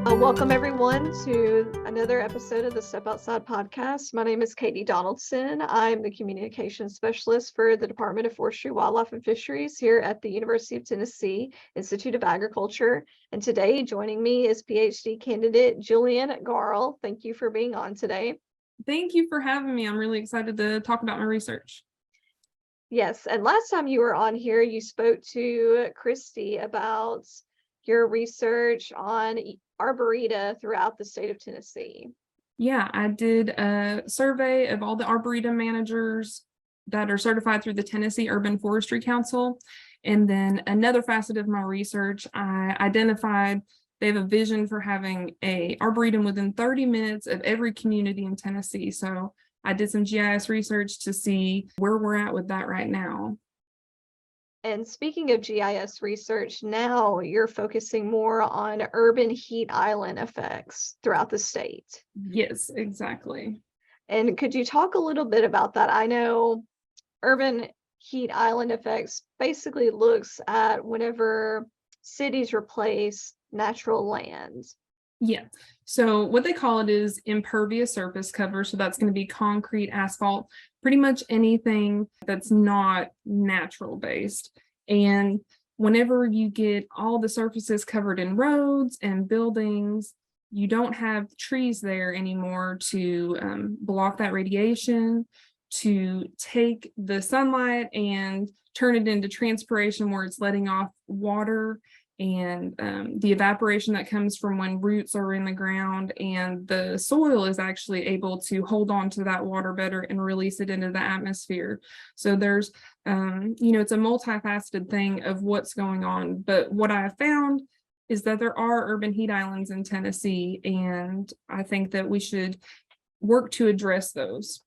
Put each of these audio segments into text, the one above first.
Welcome everyone to another episode of the Step Outside podcast. My name is Katie Donaldson. I'm the communications specialist for the Department of Forestry, Wildlife, and Fisheries here at the University of Tennessee Institute of Agriculture. And today joining me is PhD candidate Jillian Gorrell. Thank you for being on today. Thank you for having me. I'm really excited to talk about my research. Yes, and last time you were on here, you spoke to Christy about your research on arboreta throughout the state of Tennessee. Yeah, I did a survey of all the arboretum managers that are certified through the Tennessee Urban Forestry Council. And then another facet of my research, I identified they have a vision for having a arboretum within 30 minutes of every community in Tennessee. So I did some GIS research to see where we're at with that right now. And speaking of GIS research, now you're focusing more on urban heat island effects throughout the state. Yes, exactly. And could you talk a little bit about that? I know urban heat island effects basically looks at whenever cities replace natural land. Yeah. So what they call it is impervious surface cover. So that's going to be concrete, asphalt, pretty much anything that's not natural based. And whenever you get all the surfaces covered in roads and buildings, you don't have trees there anymore to block that radiation, to take the sunlight and turn it into transpiration where it's letting off water and the evaporation that comes from when roots are in the ground, and the soil is actually able to hold on to that water better and release it into the atmosphere. So there's, it's a multifaceted thing of what's going on. But what I have found is that there are urban heat islands in Tennessee, and I think that we should work to address those.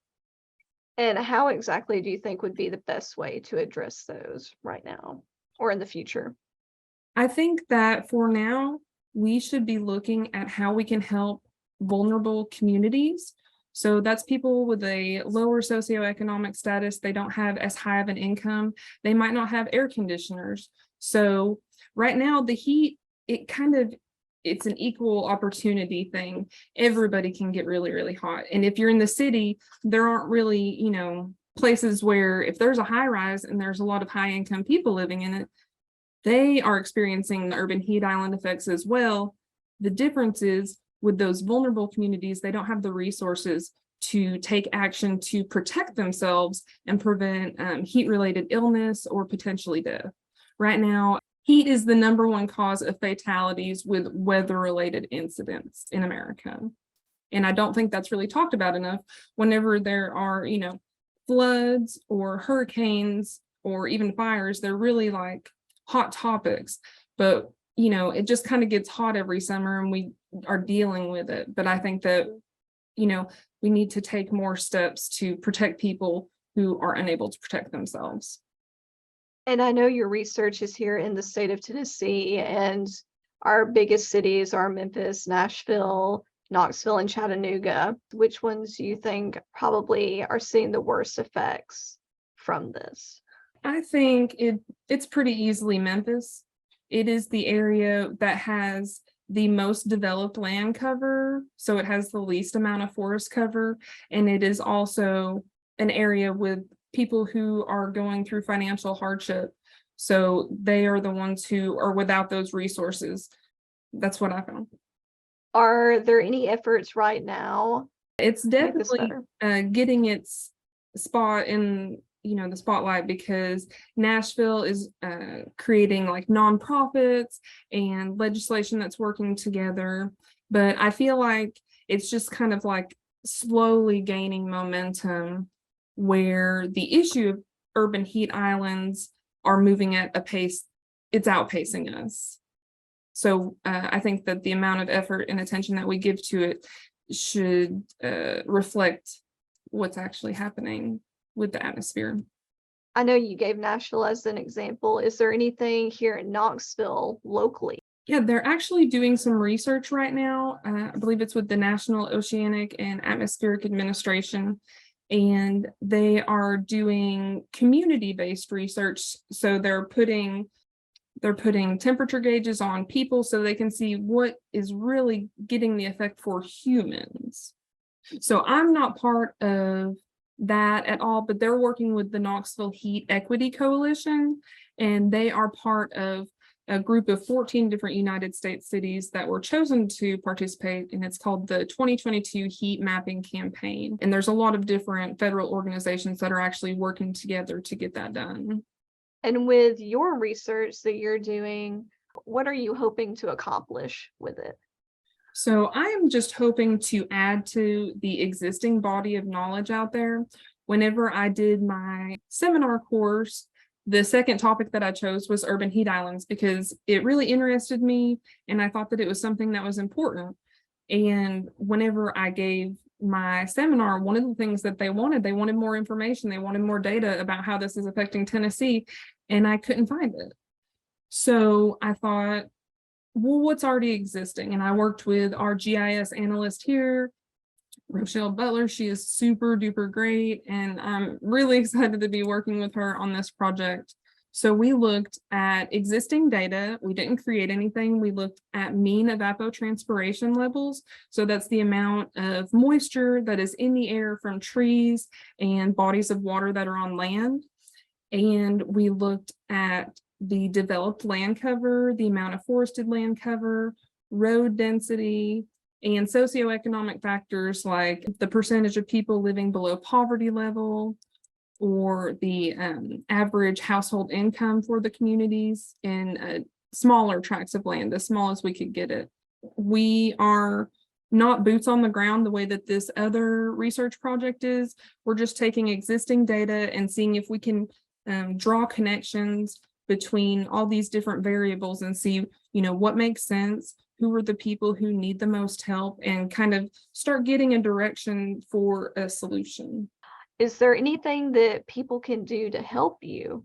And how exactly do you think would be the best way to address those right now or in the future? I think that for now, we should be looking at how we can help vulnerable communities. So that's people with a lower socioeconomic status. They don't have as high of an income. They might not have air conditioners. So right now, the heat, it's an equal opportunity thing. Everybody can get really, really hot. And if you're in the city, there aren't really, places where if there's a high rise and there's a lot of high income people living in it, they are experiencing the urban heat island effects as well. The difference is with those vulnerable communities, they don't have the resources to take action to protect themselves and prevent heat-related illness or potentially death. Right now, heat is the number one cause of fatalities with weather-related incidents in America. And I don't think that's really talked about enough whenever there are, floods or hurricanes or even fires. They're really like hot topics, but it just kind of gets hot every summer and we are dealing with it. But I think that we need to take more steps to protect people who are unable to protect themselves. And I know your research is here in the state of Tennessee, and our biggest cities are Memphis, Nashville, Knoxville, and Chattanooga. Which ones do you think probably are seeing the worst effects from this? I think it's pretty easily Memphis. It is the area that has the most developed land cover, so it has the least amount of forest cover, and it is also an area with people who are going through financial hardship. So they are the ones who are without those resources. That's what I found. Are there any efforts right now? It's definitely getting its spot in the spotlight, because Nashville is creating like nonprofits and legislation that's working together. But I feel like it's just kind of like slowly gaining momentum, where the issue of urban heat islands are moving at a pace, it's outpacing us. So I think that the amount of effort and attention that we give to it should reflect what's actually happening with the atmosphere. I know you gave Nashville as an example. Is there anything here in Knoxville locally? Yeah, they're actually doing some research right now. I believe it's with the National Oceanic and Atmospheric Administration, and they are doing community-based research. So they're putting They're putting temperature gauges on people so they can see what is really getting the effect for humans. So I'm not part of that at all, but they're working with the Knoxville Heat Equity Coalition, and they are part of a group of 14 different United States cities that were chosen to participate, and it's called the 2022 Heat Mapping Campaign. And there's a lot of different federal organizations that are actually working together to get that done. And with your research that you're doing, what are you hoping to accomplish with it? So I am just hoping to add to the existing body of knowledge out there. Whenever I did my seminar course, the second topic that I chose was urban heat islands because it really interested me and I thought that it was something that was important. And whenever I gave my seminar, one of the things that they wanted more information, they wanted more data about how this is affecting Tennessee, and I couldn't find it. So I thought, well, what's already existing? And I worked with our GIS analyst here, Rochelle Butler. She is super duper great, and I'm really excited to be working with her on this project. So we looked at existing data. We didn't create anything. We looked at mean evapotranspiration levels. So that's the amount of moisture that is in the air from trees and bodies of water that are on land. And we looked at the developed land cover, the amount of forested land cover, road density, and socioeconomic factors like the percentage of people living below poverty level, or the average household income for the communities in smaller tracts of land, as small as we could get it. We are not boots on the ground the way that this other research project is. We're just taking existing data and seeing if we can draw connections between all these different variables and see, what makes sense, who are the people who need the most help, and kind of start getting a direction for a solution. Is there anything that people can do to help you?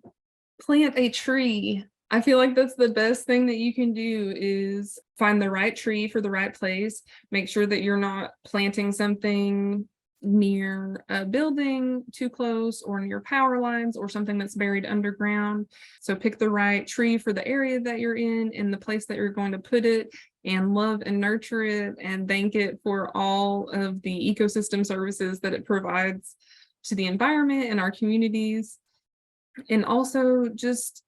Plant a tree. I feel like that's the best thing that you can do is find the right tree for the right place. Make sure that you're not planting something near a building too close or near power lines or something that's buried underground. So pick the right tree for the area that you're in and the place that you're going to put it, and love and nurture it and thank it for all of the ecosystem services that it provides to the environment and our communities. And also just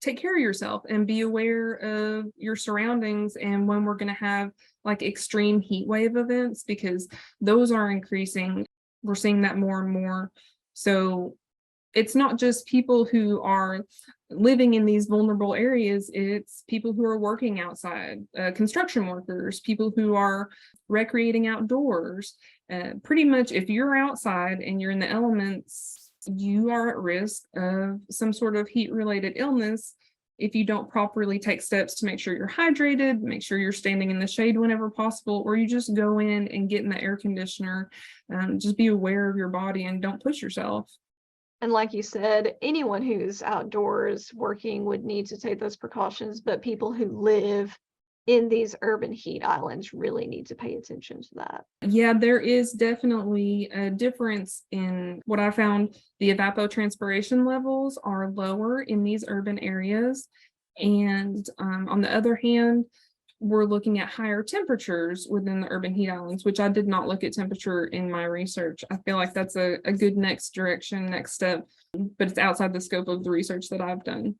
take care of yourself and be aware of your surroundings and when we're going to have like extreme heat wave events, because those are increasing. We're seeing that more and more. So it's not just people who are living in these vulnerable areas, it's people who are working outside, construction workers, people who are recreating outdoors. Pretty much if you're outside and you're in the elements, you are at risk of some sort of heat-related illness if you don't properly take steps to make sure you're hydrated, make sure you're standing in the shade whenever possible, or you just go in and get in the air conditioner. Just be aware of your body and don't push yourself. And like you said, anyone who's outdoors working would need to take those precautions, but people who live in these urban heat islands really need to pay attention to that. Yeah, there is definitely a difference in what I found. The evapotranspiration levels are lower in these urban areas. And on the other hand, we're looking at higher temperatures within the urban heat islands, which I did not look at temperature in my research. I feel like that's a good next step, but it's outside the scope of the research that I've done.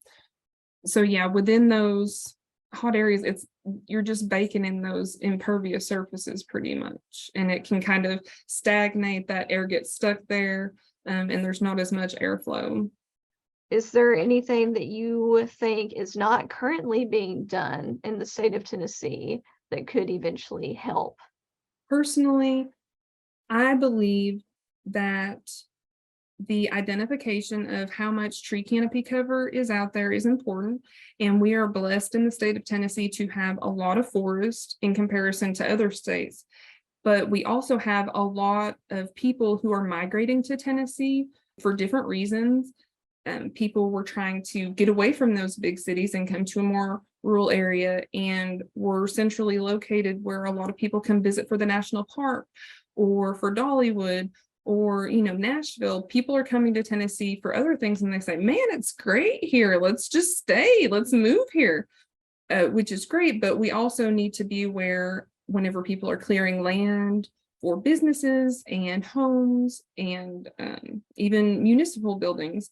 So yeah, within those hot areas, you're just baking in those impervious surfaces pretty much, and it can kind of stagnate. That air gets stuck there, and there's not as much airflow. Is there anything that you think is not currently being done in the state of Tennessee that could eventually help? Personally, I believe that the identification of how much tree canopy cover is out there is important, and we are blessed in the state of Tennessee to have a lot of forest in comparison to other states. But we also have a lot of people who are migrating to Tennessee for different reasons. People were trying to get away from those big cities and come to a more rural area, and we're centrally located where a lot of people come visit for the national park or for Dollywood, or, Nashville, people are coming to Tennessee for other things and they say, man, it's great here. Let's just stay. Let's move here, which is great. But we also need to be aware whenever people are clearing land for businesses and homes and even municipal buildings,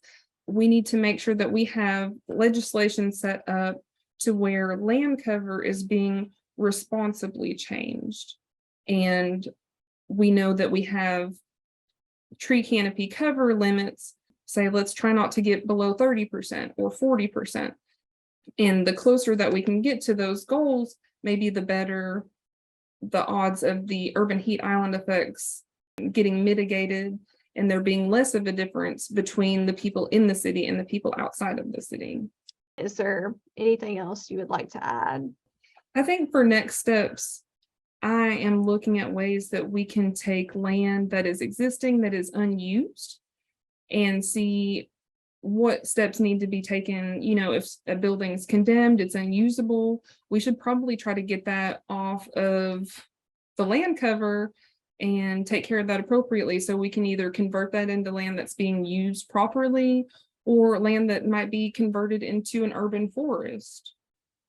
we need to make sure that we have legislation set up to where land cover is being responsibly changed. And we know that we have tree canopy cover limits, say, let's try not to get below 30% or 40%. And the closer that we can get to those goals, maybe the better the odds of the urban heat island effects getting mitigated and there being less of a difference between the people in the city and the people outside of the city. Is there anything else you would like to add? I think for next steps, I am looking at ways that we can take land that is existing, that is unused, and see what steps need to be taken. If a building is condemned, it's unusable, we should probably try to get that off of the land cover and take care of that appropriately, so we can either convert that into land that's being used properly or land that might be converted into an urban forest,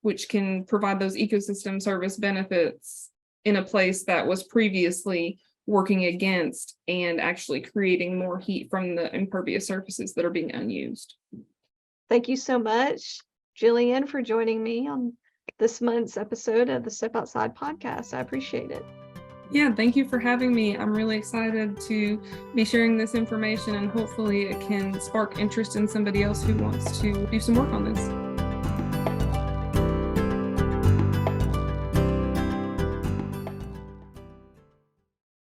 which can provide those ecosystem service benefits in a place that was previously working against and actually creating more heat from the impervious surfaces that are being unused. Thank you so much, Jillian, for joining me on this month's episode of the Step Outside podcast. I appreciate it. Yeah, thank you for having me. I'm really excited to be sharing this information, and hopefully it can spark interest in somebody else who wants to do some work on this.